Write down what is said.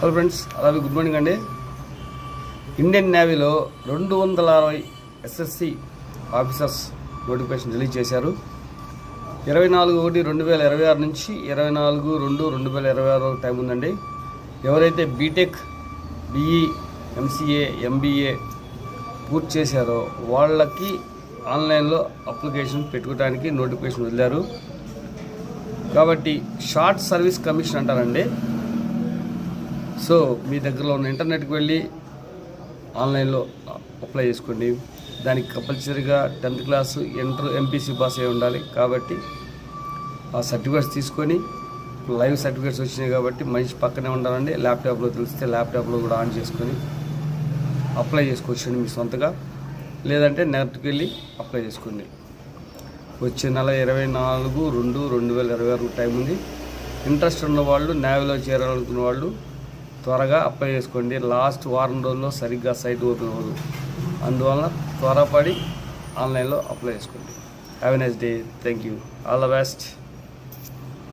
Hello friends, అలాగే good morning అండి. Indian నేవీలో 260 ఎస్ఎస్సి ఆఫీసర్స్ నోటిఫికేషన్ రిలీజ్ చేశారు. 24/1/2026 నుంచి 24/2/2026 టైం ఉందండి. ఎవరైతే బీటెక్, బిఈ, ఎంసీఏ, ఎంబీఏ పూర్తి చేశారో వాళ్ళకి ఆన్లైన్లో అప్లికేషన్ పెట్టుకోవడానికి నోటిఫికేషన్ వదిలారు. కాబట్టి షార్ట్ సర్వీస్ కమిషన్ అంటారండి. సో మీ దగ్గరలో ఉన్న ఇంటర్నెట్కి వెళ్ళి ఆన్లైన్లో అప్లై చేసుకోండి. దానికి కంపల్సరీగా 10th class, inter, MPC pass అయి ఉండాలి. కాబట్టి ఆ సర్టిఫికేట్స్ తీసుకొని, లైవ్ సర్టిఫికేట్స్ వచ్చినాయి కాబట్టి మనిషి పక్కనే ఉండాలండి. ల్యాప్టాప్లో తెలిస్తే ల్యాప్టాప్లో కూడా ఆన్ చేసుకొని అప్లై చేసుకోవచ్చండి మీ సొంతగా. లేదంటే నెట్కి వెళ్ళి అప్లై చేసుకోండి. వచ్చే నెల 24/2/2026 టైం ఉంది. ఇంట్రెస్ట్ ఉన్న వాళ్ళు, నేవీలో చేరాలనుకున్న వాళ్ళు త్వరగా అప్లై చేసుకోండి. లాస్ట్ వారం రోజుల్లో సరిగ్గా సైట్ ఓపెన్ అవ్వదు. అందువలన త్వరపడి ఆన్లైన్లో అప్లై చేసుకోండి. Have a nice day. Thank you. All the best.